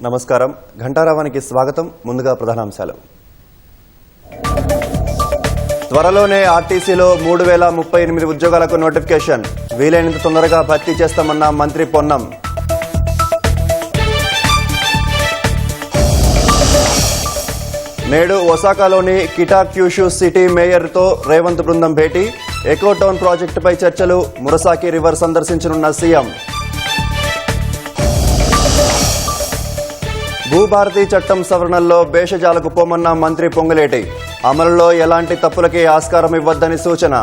నమస్కారం. ఘంటారావానికి స్వాగతం. ముందుగా ప్రధానాంశాలు. త్వరలోనే ఆర్టీసీలో 3038 ఉద్యోగాలకు నోటిఫికేషన్. వీలైనంత తొందరగా భర్తీ చేస్తామన్న మంత్రి పొన్నం. నేడు ఒసాకాలోని కిటాక్యూషు సిటీ మేయర్తో రేవంత్ బృందం భేటీ. ఎకోటౌన్ ప్రాజెక్టుపై చర్చలు. మురసాకి రివర్ సందర్శించనున్న సీఎం. భూభారతి చట్టం సవరణల్లో భేషజాలకు పోమన్న మంత్రి పొంగులేటి. అమలులో ఎలాంటి తప్పులకి ఆస్కారం ఇవ్వద్దని సూచన.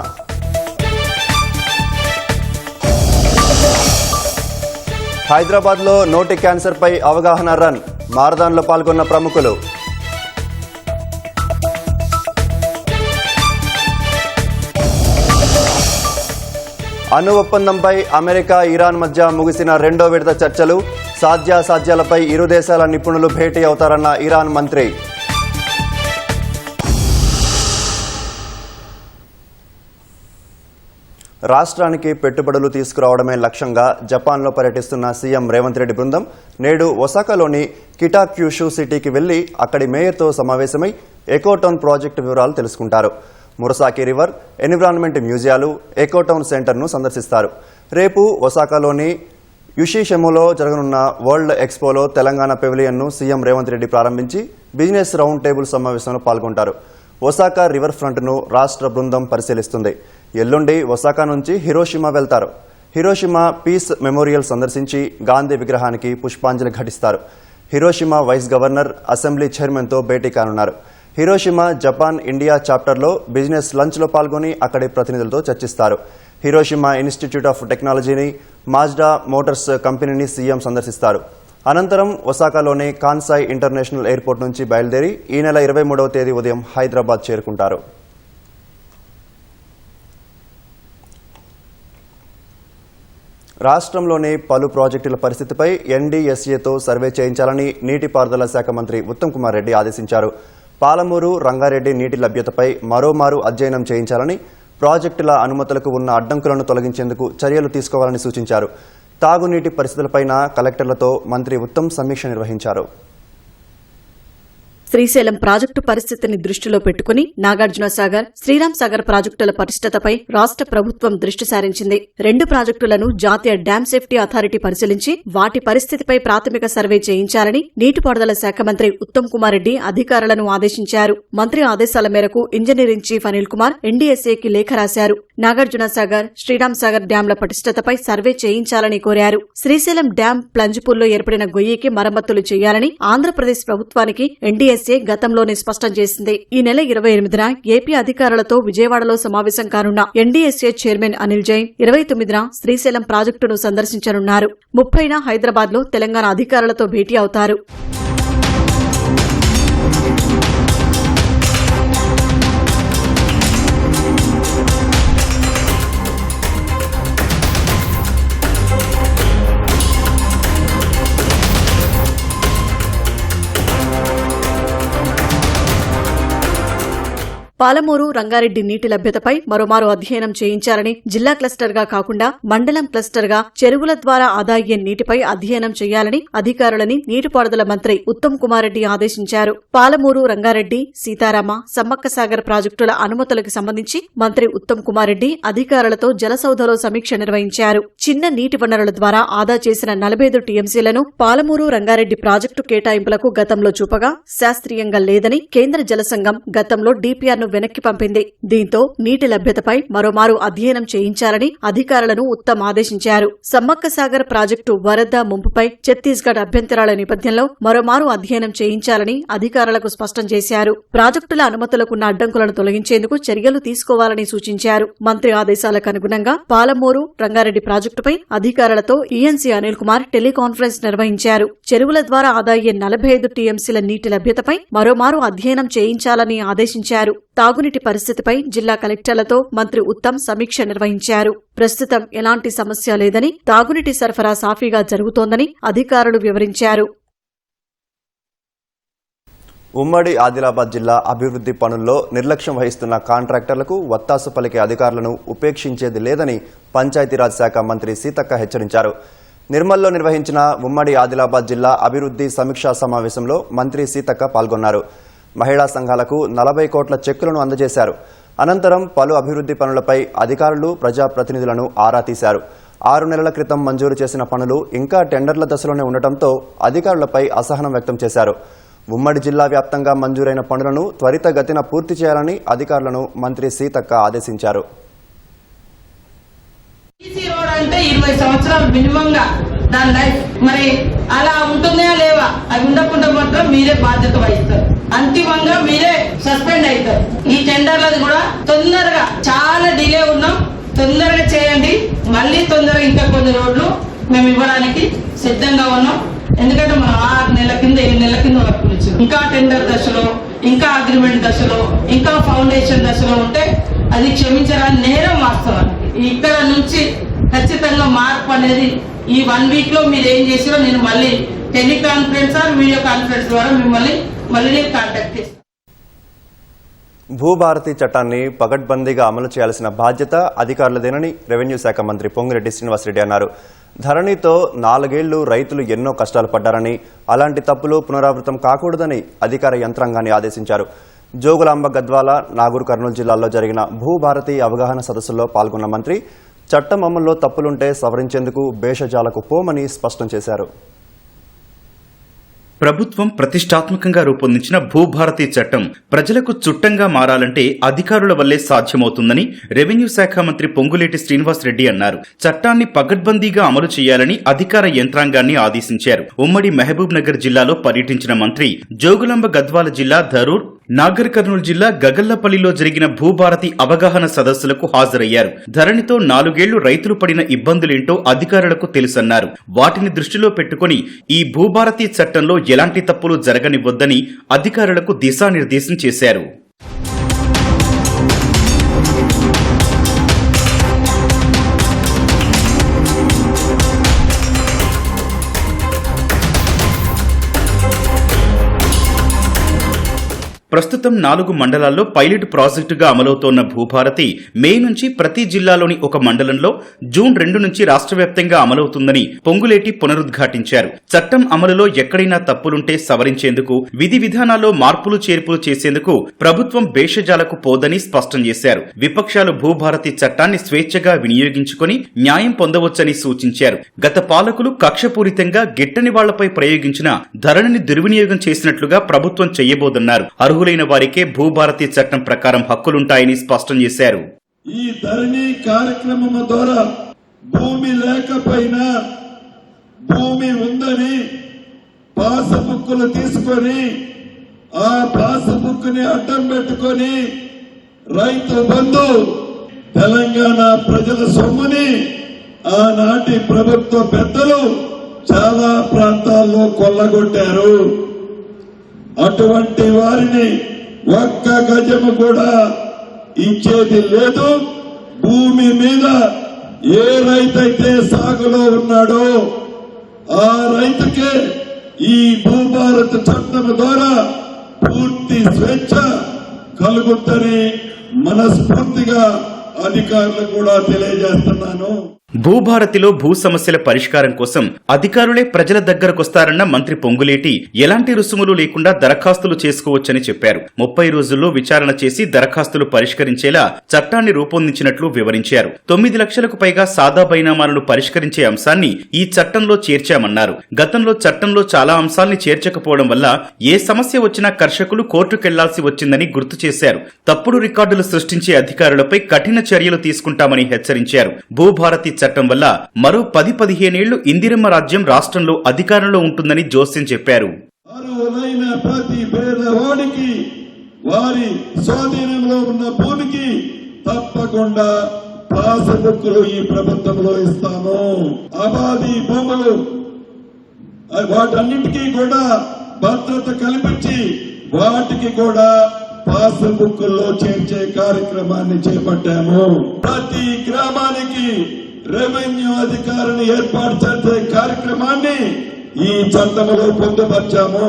హైదరాబాద్లో నోటి క్యాన్సర్పై అవగాహన రన్. మారథాన్లో పాల్గొన్న ప్రముఖులు. అణు ఒప్పందంపై అమెరికా, ఇరాన్ మధ్య ముగిసిన రెండో విడత చర్చలు. సాధ్యాసాధ్యాలపై ఇరు దేశాల నిపుణులు భేటీ అవుతారన్న ఇరాన్ మంత్రి. రాష్ట్రానికి పెట్టుబడులు తీసుకురావడమే లక్ష్యంగా జపాన్లో పర్యటిస్తున్న సీఎం రేవంత్ రెడ్డి బృందం నేడు ఒసాకాలోని కిటాక్యూషు సిటీకి వెళ్లి అక్కడి మేయర్తో సమావేశమై ఎకోటౌన్ ప్రాజెక్టు వివరాలు తెలుసుకుంటారు. మురసాకి రివర్, ఎన్విరాన్మెంట్ మ్యూజియాలు, ఎకోటౌన్ సెంటర్ను సందర్శిస్తారు. రేపు ఒసాకాలోని యుషిషెములో జరగనున్న వరల్డ్ ఎక్స్పోలో తెలంగాణ పెవిలియన్ను సీఎం రేవంత్ రెడ్డి ప్రారంభించి బిజినెస్ రౌండ్ టేబుల్ సమావేశంలో పాల్గొంటారు. ఒసాకా రివర్ ఫ్రంట్ను రాష్ట్ర బృందం పరిశీలిస్తుంది. ఎల్లుండి ఒసాకా నుంచి హిరోషిమా వెళ్తారు. హిరోషిమా పీస్ మెమోరియల్ సందర్శించి గాంధీ విగ్రహానికి పుష్పాంజలి ఘటిస్తారు. హిరోషిమా వైస్ గవర్నర్, అసెంబ్లీ చైర్మన్తో భేటీ కానున్నారు. హిరోషిమా జపాన్ ఇండియా చాప్టర్లో బిజినెస్ లంచ్లో పాల్గొని అక్కడి ప్రతినిధులతో చర్చిస్తారు. హిరోషిమా ఇన్స్టిట్యూట్ ఆఫ్ టెక్నాలజీని, మాజ్డా మోటార్స్ కంపెనీని సీఎం సందర్శిస్తారు. అనంతరం ఒసాకాలోని కాన్సాయ్ ఇంటర్నేషనల్ ఎయిర్పోర్ట్ నుంచి బయలుదేరి ఈ నెల 23వ తేదీ ఉదయం హైదరాబాద్ చేరుకుంటారు. రాష్ట్రంలోని పలు ప్రాజెక్టుల పరిస్థితిపై ఎన్డీఎస్ఏతో సర్వే చేయించాలని నీటిపారుదల శాఖ మంత్రి ఉత్తమ్ కుమార్ రెడ్డి ఆదేశించారు. పాలమూరు, రంగారెడ్డి నీటి లభ్యతపై మరోమారు అధ్యయనం చేయించాలని, ప్రాజెక్టుల అనుమతులకు ఉన్న అడ్డంకులను తొలగించేందుకు చర్యలు తీసుకోవాలని సూచించారు. తాగునీటి పరిస్థితులపైన కలెక్టర్లతో మంత్రి ఉత్తమ్ సమీక్ష నిర్వహించారు. శ్రీశైలం ప్రాజెక్టు పరిస్థితిని దృష్టిలో పెట్టుకుని నాగార్జునసాగర్, శ్రీరామ్ సాగర్ ప్రాజెక్టుల పరిస్థితిపై రాష్ట్ర ప్రభుత్వం దృష్టి సారించింది. 2 ప్రాజెక్టులను జాతీయ డ్యామ్ సేఫ్టీ అథారిటీ పరిశీలించి వాటి పరిస్థితిపై ప్రాథమిక సర్వే చేయించాలని నీటిపారుదల శాఖ మంత్రి ఉత్తమ్ కుమార్ రెడ్డి అధికారులను ఆదేశించారు. మంత్రి ఆదేశాల మేరకు ఇంజనీరింగ్ చీఫ్ అనిల్ కుమార్ ఎన్డీఎస్ఏకి లేఖ రాశారు. నాగార్జునసాగర్, శ్రీరామ్ సాగర్ డ్యాంల పటిష్టతపై సర్వే చేయించాలని కోరారు. శ్రీశైలం డ్యాం ప్లంజ్పూల్లో ఏర్పడిన గొయ్యికి మరమ్మతులు చేయాలని ఆంధ్రప్రదేశ్ ప్రభుత్వానికి ఎన్డీఎస్ఏ గతంలోనే స్పష్టం చేసింది. ఈ నెల 28న ఏపీ అధికారులతో విజయవాడలో సమావేశం కానున్న ఎన్డీఎస్ఏ చైర్మన్ అనిల్ జైన్ 29న శ్రీశైలం ప్రాజెక్టును సందర్శించనున్నారు. 30న హైదరాబాద్లో తెలంగాణ అధికారులతో భేటీ అవుతారు. పాలమూరు, రంగారెడ్డి నీటి లభ్యతపై మరోమారు అధ్యయనం చేయించాలని, జిల్లా క్లస్టర్గా కాకుండా మండలం క్లస్టర్గా చెరువుల ద్వారా ఆదా అయ్యే నీటిపై అధ్యయనం చేయాలని అధికారులని నీటిపారుదల మంత్రి ఉత్తమ్ కుమార్ రెడ్డి ఆదేశించారు. పాలమూరు, రంగారెడ్డి, సీతారామ, సమ్మక్క సాగర్ ప్రాజెక్టుల అనుమతులకు సంబంధించి మంత్రి ఉత్తమ్ కుమార్ రెడ్డి అధికారులతో జలసౌధలో సమీక్ష నిర్వహించారు. చిన్న నీటి వనరుల ద్వారా ఆదా చేసిన 45 టీఎంసీలను పాలమూరు, రంగారెడ్డి ప్రాజెక్టు కేటాయింపులకు గతంలో చూపగా శాస్త్రీయంగా లేదని కేంద్ర జలసంఘం గతంలో డీపీఆర్ను వెనక్కి పంపింది. దీంతో నీటి లభ్యతపై మరోమారు అధ్యయనం చేయించాలని అధికారులను ఉత్తమ్ ఆదేశించారు. సమ్మక్క సాగర్ ప్రాజెక్టు వరద ముంపుపై ఛత్తీస్గఢ్ అభ్యంతరాల నేపథ్యంలో మరోమారు అధ్యయనం చేయించాలని అధికారులకు స్పష్టం చేశారు. ప్రాజెక్టుల అనుమతులకున్న అడ్డంకులను తొలగించేందుకు చర్యలు తీసుకోవాలని సూచించారు. మంత్రి ఆదేశాలకు అనుగుణంగా పాలమూరు, రంగారెడ్డి ప్రాజెక్టుపై అధికారులతో ఈఎన్సీ అనిల్ కుమార్ టెలికాన్ఫరెన్స్ నిర్వహించారు. చెరువుల ద్వారా ఆదా అయ్యే 45 టీఎంసీల నీటి లభ్యతపై మరోమారు అధ్యయనం చేయించాలని ఆదేశించారు. తాగునీటి పరిస్థితిపై జిల్లా కలెక్టర్లతో మంత్రి ఉత్తమ్ సమీక్ష నిర్వహించారు. ప్రస్తుతం ఎలాంటి సమస్య లేదని, తాగునీటి సరఫరా సాఫీగా జరుగుతోందని అధికారులు వివరించారు. ఉమ్మడి ఆదిలాబాద్ జిల్లా అభివృద్ధి పనుల్లో నిర్లక్ష్యం వహిస్తున్న కాంట్రాక్టర్లకు వత్తాసు పలికే అధికారులను ఉపేక్షించేది లేదని పంచాయతీరాజ్ శాఖ మంత్రి సీతక్క హెచ్చరించారు. నిర్మల్లో నిర్వహించిన ఉమ్మడి ఆదిలాబాద్ జిల్లా అభివృద్ధి సమీక్షా సమావేశంలో మంత్రి సీతక్క పాల్గొన్నారు. మహిళా సంఘాలకు 40 కోట్ల చెక్కులను అందజేశారు. అనంతరం పలు అభివృద్ధి పనులపై అధికారులు ప్రజాప్రతినిధులను ఆరా తీశారు. 6 నెలల క్రితం మంజూరు చేసిన పనులు ఇంకా టెండర్ల దశలోనే ఉండటంతో అధికారులపై అసహనం వ్యక్తం చేశారు. ఉమ్మడి జిల్లా వ్యాప్తంగా మంజూరైన పనులను త్వరితగతిన పూర్తి చేయాలని అధికారులను మంత్రి సీతక్క ఆదేశించారు. అంటే 20 సంవత్సరాలు మినిమం గా దాని లైఫ్ మరి అలా ఉంటుందా లేవా అవి ఉండకుండా మాత్రం మీరే బాధ్యత వహిస్తారు. అంతిమంగా మీరే సస్పెండ్ అవుతారు. ఈ టెండర్లది కూడా తొందరగా చాలా డిలే ఉన్నాం, తొందరగా చేయండి. మళ్ళీ తొందరగా ఇంకా కొన్ని రోడ్లు మేము ఇవ్వడానికి సిద్ధంగా ఉన్నాం. ఎందుకంటే మనం 6 నెలల కింద 7 నెలల కింద వర్క్ ఇచ్చాం. ఇంకా టెండర్ దశలో, ఇంకా అగ్రిమెంట్ దశలో, ఇంకా ఫౌండేషన్ దశలో ఉంటే అది క్షమించరాని నేరం వాస్తవానికి. ఇక్కడ నుంచి ఖచ్చితంగా మార్పు అనేది ఈ 1 వీక్ లో మీరు ఏం చేసినా నేను మళ్ళీ టెలికాన్ఫరెన్స్ వీడియో కాన్ఫరెన్స్ ద్వారా మిమ్మల్ని మళ్ళీ నేను కాంటాక్ట్ చేస్తాను. భూభారతి చట్టాన్ని పకడ్బందీగా అమలు చేయాల్సిన బాధ్యత అధికారులదేనని రెవెన్యూ శాఖ మంత్రి పొంగిరెడ్డి శ్రీనివాసరెడ్డి అన్నారు. ధరణితో 4 ఏళ్లు రైతులు ఎన్నో కష్టాలు పడ్డారని, అలాంటి తప్పులు పునరావృతం కాకూడదని అధికార యంత్రాంగాన్ని ఆదేశించారు. జోగులాంబ, గద్వాల, నాగూర్ కర్నూలు జిల్లాల్లో జరిగిన భూభారతి అవగాహన సదస్సులో పాల్గొన్న మంత్రి చట్టం అమల్లో తప్పులుంటే సవరించేందుకు భేషజాలకు పోమని స్పష్టం చేశారు. ప్రభుత్వం ప్రతిష్టాత్మకంగా రూపొందించిన భూభారతి చట్టం ప్రజలకు చుట్టంగా మారాలంటే అధికారుల వల్లే సాధ్యమవుతుందని రెవెన్యూ శాఖ మంత్రి పొంగులేటి శ్రీనివాసరెడ్డి అన్నారు. చట్టాన్ని పకడ్బందీగా అమలు చేయాలని అధికార యంత్రాంగాన్ని ఆదేశించారు. ఉమ్మడి మహబూబ్ నగర్ జిల్లాలో పర్యటించిన మంత్రి జోగులాంబ, గద్వాల జిల్లా ధరూర్, నాగర్ కర్నూలు జిల్లా గగల్లపల్లిలో జరిగిన భూభారతి అవగాహన సదస్సులకు హాజరయ్యారు. ధరణితో 4 ఏళ్లు రైతులు పడిన ఇబ్బందులేంటో అధికారులకు తెలుసన్నారు. వాటిని దృష్టిలో పెట్టుకుని ఈ భూభారతి చట్టంలో ఎలాంటి తప్పులు జరగనివ్వొద్దని అధికారులకు దిశానిర్దేశం చేశారు. ప్రస్తుతం 4 మండలాల్లో పైలట్ ప్రాజెక్టుగా అమలవుతోన్న భూభారతి మే నుంచి ప్రతి జిల్లాలోని ఒక మండలంలో జూన్ 2 నుంచి రాష్ట్ర వ్యాప్తంగా అమలవుతుందని పొంగులేటి పునరుద్ఘాటించారు. చట్టం అమలులో ఎక్కడైనా తప్పులుంటే సవరించేందుకు, విధి విధానాల్లో మార్పులు చేర్పులు చేసేందుకు ప్రభుత్వం భేషజాలకు పోదని స్పష్టం చేశారు. విపక్షాలు భూభారతి చట్టాన్ని స్వేచ్ఛగా వినియోగించుకుని న్యాయం పొందవచ్చని సూచించారు. గత పాలకులు కక్షపూరితంగా గిట్టని వాళ్లపై ప్రయోగించిన ధరణిని దుర్వినియోగం చేసినట్లుగా ప్రభుత్వం చేయబోదన్నారు. అర్హులైన వారికే భూభారతి చట్టం ప్రకారం హక్కులుంటాయని స్పష్టం చేశారు. ఈ ధరణి కార్యక్రమం ద్వారా భూమి లేకపోయినా భూమి ఉందని పాస్బుక్లు తీసుకొని ఆ పాస్బుక్ ని అడ్డం పెట్టుకొని రైతు బంధు తెలంగాణ ప్రజల సొమ్ముని ఆనాటి ప్రభుత్వ పెద్దలు చాలా ప్రాంతాల్లో కొల్లగొట్టారు. అటువంటి వారిని ఒక్క గజము కూడా ఇచ్చేది లేదు. భూమి మీద ఏ రైతైతే సాగులో ఉన్నాడో ఆ రైతుకే ఈ భూభారత చట్టం ద్వారా పూర్తి స్వేచ్ఛ కలుగుతుందని మనస్ఫూర్తిగా అధికారులు కూడా తెలియజేస్తున్నాను. భూభారతిలో భూ సమస్యల పరిష్కారం కోసం అధికారులే ప్రజల దగ్గరకొస్తారన్న మంత్రి పొంగులేటి ఎలాంటి రుసుములు లేకుండా దరఖాస్తులు చేసుకోవచ్చని చెప్పారు. 30 రోజుల్లో విచారణ చేసి దరఖాస్తులు పరిష్కరించేలా చట్టాన్ని రూపొందించినట్లు వివరించారు. 9 లక్షలకు పైగా సాదా బైనామాలను పరిష్కరించే అంశాన్ని ఈ చట్టంలో చేర్చామన్నారు. గతంలో చట్టంలో చాలా అంశాల్ని చేర్చకపోవడం వల్ల ఏ సమస్య వచ్చినా కర్షకులు కోర్టుకెళ్లాల్సి వచ్చిందని గుర్తు చేశారు. తప్పుడు రికార్డులు సృష్టించే అధికారులపై కఠిన చర్యలు తీసుకుంటామని హెచ్చరించారు. భూభారతి చట్టం వల్ల మరో 10-15 ఏళ్లు ఇందిరమ్మ రాజ్యం రాష్ట్రంలో అధికారంలో ఉంటుందని జోస్యం చెప్పారు. అర్హులైన ప్రతి పేదవాడికి వారి స్వాధీనంలో ఉన్న భూమికి తప్పకుండా పాస్బుక్లు ఈ ప్రభుత్వంలో ఇస్తాము. అబాది భూములు వాటన్నిటికీ కూడా భద్రత కల్పించి వాటికి కూడా పాస్బుక్లో చేర్చే కార్యక్రమాన్ని చేపట్టాము. ప్రతి గ్రామానికి రెవెన్యూ అధికారిని ఏర్పాటు చేసే కార్యక్రమాన్ని ఈ చట్టంలో పొందుపరిచాము.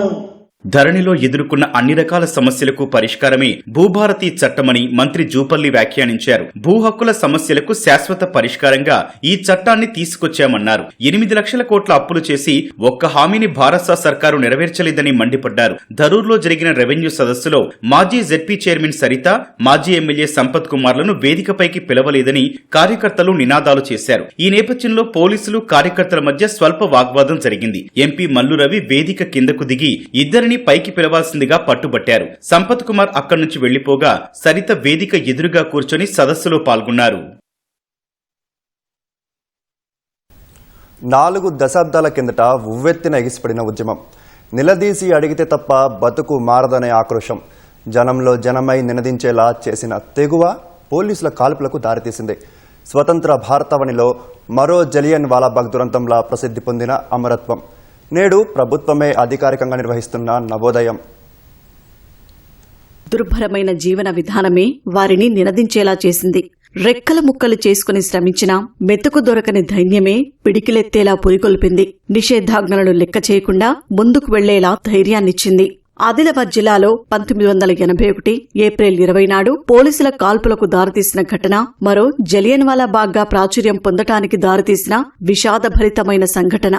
ధరణిలో ఎదుర్కొన్న అన్ని రకాల సమస్యలకు పరిష్కారమే భూభారతి చట్టమని మంత్రి జూపల్లి వ్యాఖ్యానించారు. భూ హక్కుల సమస్యలకు శాశ్వత పరిష్కారంగా ఈ చట్టాన్ని తీసుకొచ్చామన్నారు. 8 లక్షల కోట్ల అప్పులు చేసి ఒక్క హామీని భారత సర్కారు నెరవేర్చలేదని మండిపడ్డారు. ధరూర్లో జరిగిన రెవెన్యూ సదస్సులో మాజీ జెడ్పీ చైర్మన్ సరిత, మాజీ ఎమ్మెల్యే సంపత్ కుమార్లను వేదికపైకి పిలవలేదని కార్యకర్తలు నినాదాలు చేశారు. ఈ నేపథ్యంలో పోలీసులు కార్యకర్తల మధ్య స్వల్ప వాగ్వాదం జరిగింది. ఎంపీ మల్లు రవి వేదిక కిందకు దిగి ఇద్దరిని పైకి పిలవాల్సిందిగా పట్టుబట్టారు. సంపత్ కుమార్ అక్కడి నుంచి వెళ్లిపోగా సరిత వేదిక ఎదురుగా కూర్చొని సదస్సులో పాల్గొన్నారు. 4 దశాబ్దాల కిందట ఉవ్వెత్తిన ఎగిసిపడిన ఉద్యమం. నిలదీసి అడిగితే తప్ప బతుకు మారదనే ఆక్రోశం జనంలో జనమై నినదించేలా చేసిన తెగువ పోలీసుల కాల్పులకు దారితీసింది. స్వతంత్ర భారతావనిలో మరో జలియన్ వాలాబాగ్ దురంతంలా ప్రసిద్ధి పొందిన అమరత్వం. నేడు ప్రభుత్వమే అధికారికంగా నిర్వహిస్తున్న నవోదయం. దుర్భరమైన జీవన విధానమే వారిని నినదించేలా చేసింది. రెక్కల ముక్కలు చేసుకుని శ్రమించినా మెతుకు దొరకని ధైర్యమే పిడికిలెత్తేలా పురికొల్పింది. నిషేధాజ్ఞలను లెక్క చేయకుండా ముందుకు వెళ్లేలా ధైర్యాన్నిచ్చింది. ఆదిలాబాద్ జిల్లాలో 1981 ఏప్రిల్ 20 నాడు పోలీసుల కాల్పులకు దారితీసిన ఘటన మరో జలియన్ వాలాబాగ్గా ప్రాచుర్యం పొందటానికి దారితీసిన విషాదభరితమైన సంఘటన.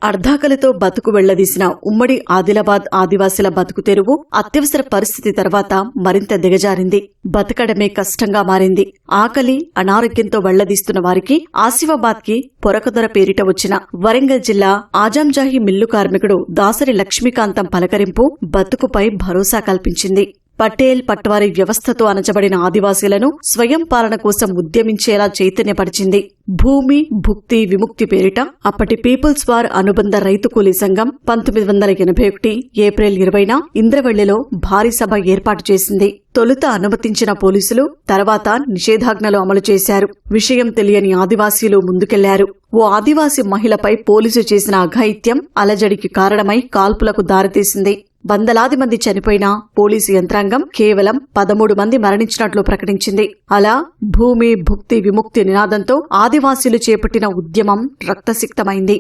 అర్ధాకలితో బతుకు వెళ్లదీసిన ఉమ్మడి ఆదిలాబాద్ ఆదివాసీల బతుకు తెరువు అత్యవసర పరిస్థితి తర్వాత మరింత దిగజారింది. బతకడమే కష్టంగా మారింది. ఆకలి, అనారోగ్యంతో వెళ్లదీస్తున్న వారికి ఆసిఫాబాద్ కి పొరకదొర పేరిట వచ్చిన వరంగల్ జిల్లా ఆజాంజాహి మిల్లు కార్మికుడు దాసరి లక్ష్మీకాంతం పలకరింపు బతుకుపై భరోసా కల్పించింది. పటేల్ పట్వారీ వ్యవస్థతో అణచబడిన ఆదివాసీలను స్వయం పాలన కోసం ఉద్యమించేలా చైతన్యపరిచింది. భూమి భుక్తి విముక్తి పేరిట అప్పటి పీపుల్స్ వార్ అనుబంధ రైతు కూలీ సంఘం 1981 ఏప్రిల్ 20న ఇంద్రవెల్లిలో భారీ సభ ఏర్పాటు చేసింది. తొలుత అనుమతించిన పోలీసులు తర్వాత నిషేధాజ్ఞలు అమలు చేశారు. విషయం తెలియని ఆదివాసీలు ముందుకెళ్లారు. ఓ ఆదివాసీ మహిళపై పోలీసు చేసిన అఘాయిత్యం అలజడికి కారణమై కాల్పులకు దారితీసింది. వందలాది మంది చనిపోయినా పోలీసు యంత్రాంగం కేవలం 13 మంది మరణించినట్లు ప్రకటించింది. అలా భూమి భుక్తి విముక్తి నినాదంతో ఆదివాసీలు చేపట్టిన ఉద్యమం రక్తసిక్తమైంది.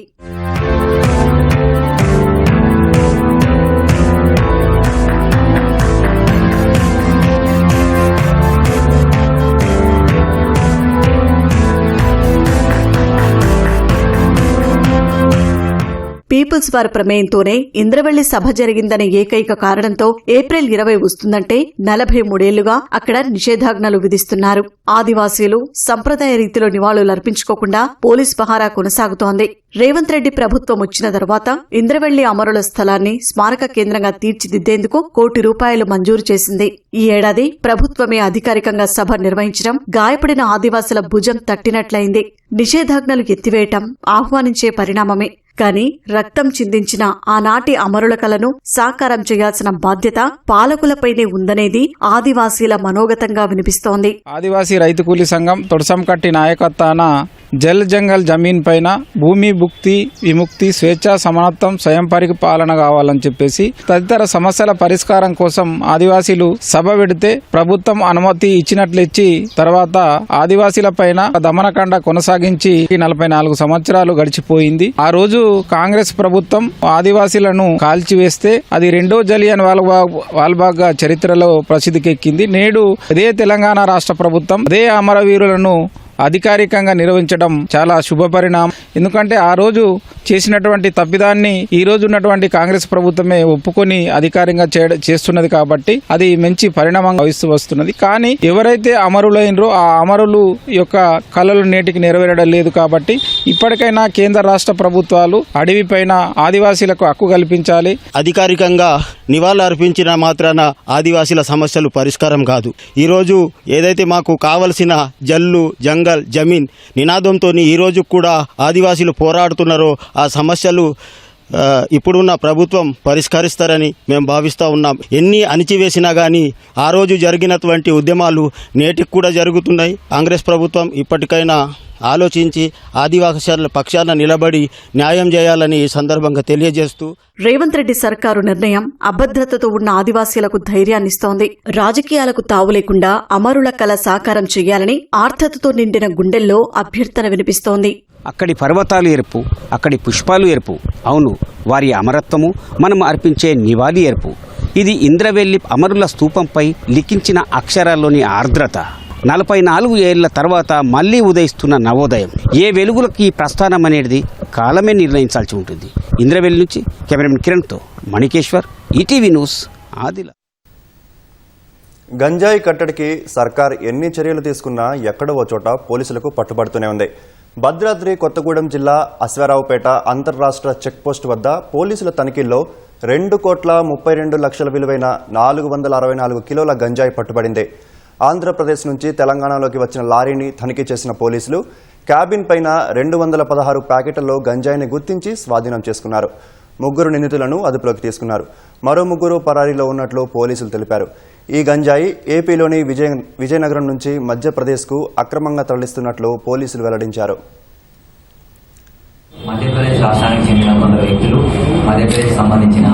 పీపుల్స్ వార్ ప్రమేయంతోనే ఇంద్రవెల్లి సభ జరిగిందనే ఏకైక కారణంతో ఏప్రిల్ 20 వస్తుందంటే 43 ఏళ్లుగా అక్కడ నిషేధాజ్ఞలు విధిస్తున్నారు. ఆదివాసీలు సంప్రదాయ రీతిలో నివాళులర్పించుకోకుండా పోలీస్ పహారా కొనసాగుతోంది. రేవంత్ రెడ్డి ప్రభుత్వం వచ్చిన తర్వాత ఇంద్రవెల్లి అమరుల స్థలాన్ని స్మారక కేంద్రంగా తీర్చిదిద్దేందుకు ₹1 కోటి మంజూరు చేసింది. ఈ ఏడాది ప్రభుత్వమే అధికారికంగా సభ నిర్వహించడం గాయపడిన ఆదివాసుల భుజం తట్టినట్లయింది. నిషేధాజ్ఞలు ఎత్తివేయటం ఆహ్వానించే పరిణామమే. కానీ రక్తం చిందించిన ఆనాటి అమరుల కలను సాకారం చేయాల్సిన బాధ్యత పాలకులపైనే ఉందనేది ఆదివాసీల మనోగతంగా వినిపిస్తోంది. ఆదివాసీ రైతు కూలీ సంఘం తొడసంకట్టి నాయకత్వాన జల్ జంగల్ జమీన్ పైన భూమి భుక్తి విముక్తి స్వేచ్ఛ సమానత్వం స్వయం పరిపాలన కావాలని చెప్పేసి తదితర సమస్యల పరిష్కారం కోసం ఆదివాసీలు సభ పెడితే ప్రభుత్వం అనుమతి ఇచ్చినట్లిచ్చి తర్వాత ఆదివాసీల పైన దమనకాండ కొనసాగించి 44 సంవత్సరాలు గడిచిపోయింది. ఆ రోజు కాంగ్రెస్ ప్రభుత్వం ఆదివాసీలను కాల్చివేస్తే అది రెండో జలియన్ వాలాబాగ్ చరిత్రలో ప్రసిద్ధికెక్కింది. నేడు అదే తెలంగాణ రాష్ట్ర ప్రభుత్వం అదే అమరవీరులను అధికారికంగా నిర్వహించడం చాలా శుభ పరిణామం. ఎందుకంటే ఆ రోజు చేసినటువంటి తప్పిదాన్ని ఈ రోజు ఉన్నటువంటి కాంగ్రెస్ ప్రభుత్వమే ఒప్పుకొని అధికారికంగా చేస్తున్నది కాబట్టి అది మంచి పరిణామంగా వస్తున్నది. కానీ ఎవరైతే అమరులైనరో ఆ అమరులు యొక్క కళలు నేటికి నెరవేరడం లేదు. కాబట్టి ఇప్పటికైనా కేంద్ర రాష్ట్ర ప్రభుత్వాలు అడవి పైన ఆదివాసీలకు హక్కు కల్పించాలి. అధికారికంగా నివాళులు అర్పించిన మాత్రాన ఆదివాసీల సమస్యలు పరిష్కారం కాదు. ఈరోజు ఏదైతే మాకు కావలసిన జల్లు జంగల్ జమీన్ నినాదంతో ఈ రోజు కూడా ఆదివాసీలు పోరాడుతున్నారో ఆ సమస్యలు ఇప్పుడున్న ప్రభుత్వం పరిష్కరిస్తారని మేము భావిస్తూ ఉన్నాం. ఎన్ని అణిచివేసినా కానీ ఆ రోజు జరిగినటువంటి ఉద్యమాలు నేటికి కూడా జరుగుతున్నాయి. కాంగ్రెస్ ప్రభుత్వం ఇప్పటికైనా ఆలోచించి ఆదివాసీల పక్షాన నిలబడి న్యాయం చేయాలని ఈ సందర్భంగా తెలియజేస్తూ రేవంత్ రెడ్డి సర్కారు నిర్ణయం అభద్రతతో ఉన్న ఆదివాసీలకు ధైర్యాన్నిస్తోంది. రాజకీయాలకు తావు లేకుండా అమరుల కల సాకారం చేయాలని ఆర్ద్రతతో నిండిన గుండెల్లో అభ్యర్థన వినిపిస్తోంది. అక్కడి పర్వతాలు ఎరుపు, అక్కడి పుష్పాలు ఎరుపు. అవును, వారి అమరత్వము మనం అర్పించే నివాళి ఎరుపు. ఇది ఇంద్రవెల్లి అమరుల స్తూపంపై లిఖించిన అక్షరాల్లోని ఆర్ద్రత. 44 ఏళ్ల తర్వాత మళ్లీ ఉదయిస్తున్న నవోదయం. ఏ వెలుగులకు ఈ ప్రస్థానం అనేది కాలమే నిర్ణయించాల్సి ఉంటుంది. ఇంద్రవెల్లి నుంచి కెమెరామెన్ కిరణ్తో మణికేశ్వర్, ఈటీవీ న్యూస్, ఆదిలాబాద్. గంజాయి కట్టడికి సర్కార్ ఎన్ని చర్యలు తీసుకున్నా ఎక్కడో ఓ చోట పోలీసులకు పట్టుబడుతూనే ఉంది. భద్రాద్రి కొత్తగూడెం జిల్లా అశ్వారావుపేట అంతర్రాష్ట్ర చెక్పోస్టు వద్ద పోలీసుల తనిఖీల్లో 2,32,00,000 విలువైన 464 కిలోల గంజాయి పట్టుబడింది. ఆంధ్రప్రదేశ్ నుంచి తెలంగాణలోకి వచ్చిన లారీని తనిఖీ చేసిన పోలీసులు క్యాబిన్ పైన 216 ప్యాకెట్లలో గంజాయిని గుర్తించి స్వాధీనం చేసుకున్నారు. 3 నిందితులను అదుపులోకి తీసుకున్నారు. మరో 3 పరారీలో ఉన్నట్లు పోలీసులు తెలిపారు. ఈ గంజాయి ఏపీలోని విజయనగరం నుంచి మధ్యప్రదేశ్కు అక్రమంగా తరలిస్తున్నట్లు పోలీసులు వెల్లడించారు. మధ్యప్రదేశ్ రాష్ట్రానికి చెందిన కొందరు వ్యక్తులు మధ్యప్రదేశ్ సంబంధించిన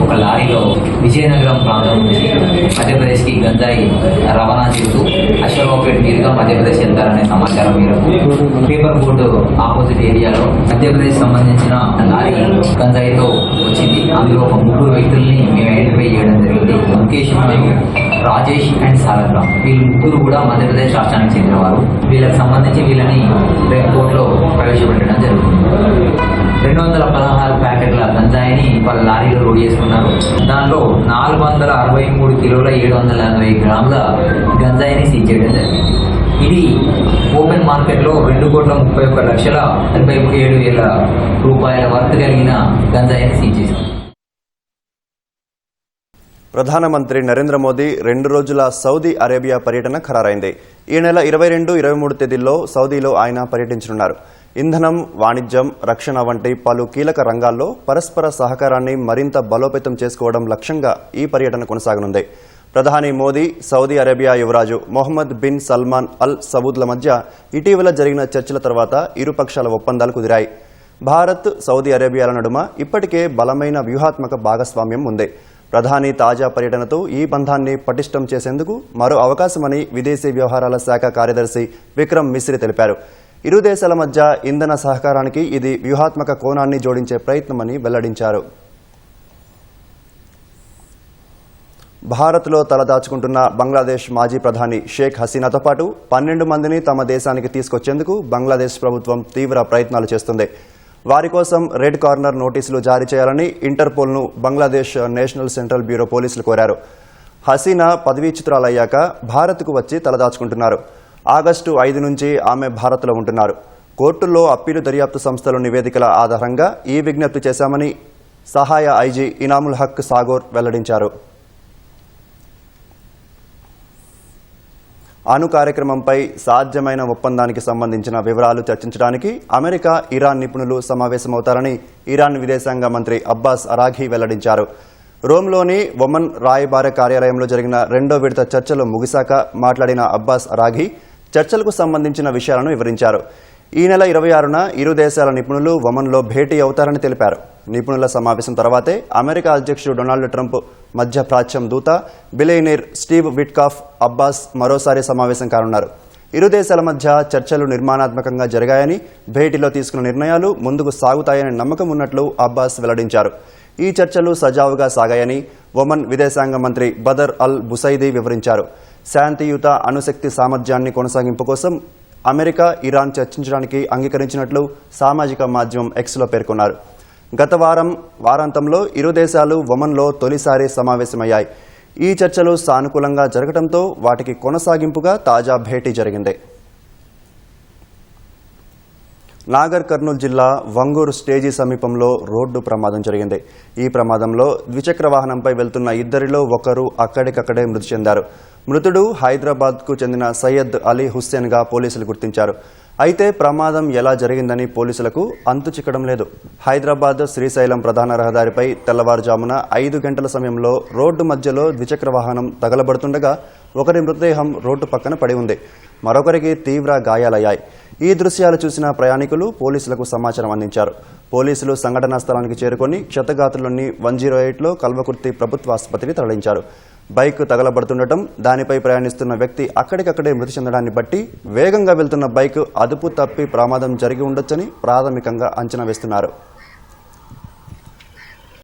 ఒక లారీలో విజయనగరం ప్రాంతం నుంచి మధ్యప్రదేశ్కి గంజాయి రవాణా చేస్తూ అశ్వరావుపేట మీదుగా మధ్యప్రదేశ్ వెళ్తారనే సమాచారం మేరకు పేపర్ బోర్డు ఆపోజిట్ ఏరియాలో మధ్యప్రదేశ్ సంబంధించిన లారీ గంజాయితో వచ్చింది. అందులో ఒక 3 వ్యక్తుల్ని మేము ఐడెంటిఫై చేయడం జరిగింది. ముఖేష్ మరియు రాజేష్ అండ్ సాగర్ రామ్, వీళ్ళు 3 కూడా మధ్యప్రదేశ్ రాష్ట్రానికి చెందినవారు. వీళ్ళకి సంబంధించి వీళ్ళని కోర్టులో ప్రవేశపెట్టడం జరుగుతుంది. 216 ప్యాకెట్ల గంజాయిని వాళ్ళ లారీలో లోడ్ చేసుకున్నారు. దానిలో 463 కిలోల 780 గ్రాముల గంజాయిని సీజ్ చేయడం జరిగింది. ఇది ఓపెన్ మార్కెట్లో 2,31,47,000 రూపాయల వర్త్ కలిగిన గంజాయిని సీజ్ చేశారు. ప్రధానమంత్రి నరేంద్ర మోదీ 2 రోజుల సౌదీ అరేబియా పర్యటన ఖరారైంది. ఈ నెల 22, 23 తేదీల్లో సౌదీలో ఆయన పర్యటించనున్నారు. ఇంధనం, వాణిజ్యం, రక్షణ వంటి పలు కీలక రంగాల్లో పరస్పర సహకారాన్ని మరింత బలోపేతం చేసుకోవడం లక్ష్యంగా ఈ పర్యటన కొనసాగనుంది. ప్రధాని మోదీ, సౌదీ అరేబియా యువరాజు మొహమ్మద్ బిన్ సల్మాన్ అల్ సౌద్ల మధ్య ఇటీవల జరిగిన చర్చల తర్వాత ఇరు పక్షాల ఒప్పందాలు కుదిరాయి. భారత్, సౌదీ అరేబియాల నడుమ ఇప్పటికే బలమైన వ్యూహాత్మక భాగస్వామ్యం ఉంది. ప్రధాని తాజా పర్యటనతో ఈ బంధాన్ని పటిష్టం చేసేందుకు మరో అవకాశమని విదేశీ వ్యవహారాల శాఖ కార్యదర్శి విక్రమ్ మిశ్రీ తెలిపారు. ఇరు దేశాల మధ్య ఇంధన సహకారానికి ఇది వ్యూహాత్మక కోణాన్ని జోడించే ప్రయత్నమని వెల్లడించారు. భారత్లో తలదాచుకుంటున్న బంగ్లాదేశ్ మాజీ ప్రధాని షేక్ హసీనాతో పాటు 12 మందిని తమ దేశానికి తీసుకొచ్చేందుకు బంగ్లాదేశ్ ప్రభుత్వం తీవ్ర ప్రయత్నాలు చేస్తుంది. వారి కోసం రెడ్ కార్నర్ నోటీసులు జారీ చేయాలని ఇంటర్పోల్ను బంగ్లాదేశ్ నేషనల్ సెంట్రల్ బ్యూరో పోలీసులు కోరారు. హసీనా పదవీచ్యుతురాలయ్యాక భారత్కు వచ్చి తలదాచుకుంటున్నారు. ఆగస్టు 5 నుంచి ఆమె భారత్లో ఉంటున్నారు. కోర్టుల్లో అప్పీలు దర్యాప్తు సంస్థల నివేదికల ఆధారంగా ఈ విజ్ఞప్తి చేశామని సహాయ ఐజీ ఇనాముల్ హక్ సాగోర్ వెల్లడించారు. అణు కార్యక్రమంపై సాధ్యమైన ఒప్పందానికి సంబంధించిన వివరాలు చర్చించడానికి అమెరికా, ఇరాన్ నిపుణులు సమావేశమవుతారని ఇరాన్ విదేశాంగ మంత్రి అబ్బాస్ అరాఘీ వెల్లడించారు. రోమ్లోని ఒమన్ రాయబార కార్యాలయంలో జరిగిన 2వ విడత చర్చలు ముగిశాక మాట్లాడిన అబ్బాస్ అరాఘీ చర్చలకు సంబంధించిన విషయాలను వివరించారు. ఈ నెల 26న ఇరు దేశాల నిపుణులు ఒమన్లో భేటీ అవుతారని తెలిపారు. నిపుణుల సమావేశం తర్వాతే అమెరికా అధ్యక్షుడు డొనాల్డ్ ట్రంప్, మధ్యప్రాచ్యం దూత బిలియనీర్ స్టీవ్ విట్కాఫ్, అబ్బాస్ మరోసారి సమావేశం కానున్నారు. ఇరు దేశాల మధ్య చర్చలు నిర్మాణాత్మకంగా జరిగాయని, భేటీలో తీసుకున్న నిర్ణయాలు ముందుకు సాగుతాయని నమ్మకం ఉన్నట్లు అబ్బాస్ వెల్లడించారు. ఈ చర్చలు సజావుగా సాగాయని ఒమన్ విదేశాంగ మంత్రి బదర్ అల్ బుసైదీ వివరించారు. శాంతియుత అణుశక్తి సామర్థ్యాన్ని కొనసాగింపు కోసం అమెరికా, ఇరాన్ చర్చించడానికి అంగీకరించినట్లు సామాజిక మాధ్యమం ఎక్స్లో పేర్కొన్నారు. గత వారాంతంలో ఇరు దేశాలు ఒమన్లో తొలిసారి సమావేశమయ్యాయి. ఈ చర్చలు సానుకూలంగా జరగడంతో వాటికి కొనసాగింపుగా తాజా భేటీ జరిగింది. నాగర్ కర్నూలు జిల్లా వంగూరు స్టేజీ సమీపంలో రోడ్డు ప్రమాదం జరిగింది. ఈ ప్రమాదంలో ద్విచక్ర వాహనంపై వెళ్తున్న ఇద్దరిలో ఒకరు అక్కడికక్కడే మృతి చెందారు. మృతుడు హైదరాబాద్కు చెందిన సయ్యద్ అలీ హుస్సేన్గా పోలీసులు గుర్తించారు. అయితే ప్రమాదం ఎలా జరిగిందని పోలీసులకు అంతు చిక్కడం లేదు. హైదరాబాద్ శ్రీశైలం ప్రధాన రహదారిపై తెల్లవారుజామున 5 గంటల సమయంలో రోడ్డు మధ్యలో ద్విచక్ర వాహనం తగలబడుతుండగా ఒకరి మృతదేహం రోడ్డు పక్కన పడి ఉంది. మరొకరికి తీవ్ర గాయాలయ్యాయి. ఈ దృశ్యాలు చూసిన ప్రయాణికులు పోలీసులకు సమాచారం అందించారు. పోలీసులు సంఘటనా స్థలానికి చేరుకొని క్షతగాత్రులని 108లో కల్వకుర్తి ప్రభుత్వ ఆసుపత్రికి తరలించారు. బైక్ తగలబడుతుండటం, దానిపై ప్రయాణిస్తున్న వ్యక్తి అక్కడికక్కడే మృతి చెందడాన్ని బట్టి వేగంగా వెళ్తున్న బైక్ అదుపు తప్పి ప్రమాదం జరిగి ఉండొచ్చని ప్రాథమికంగా అంచనా వేస్తున్నారు.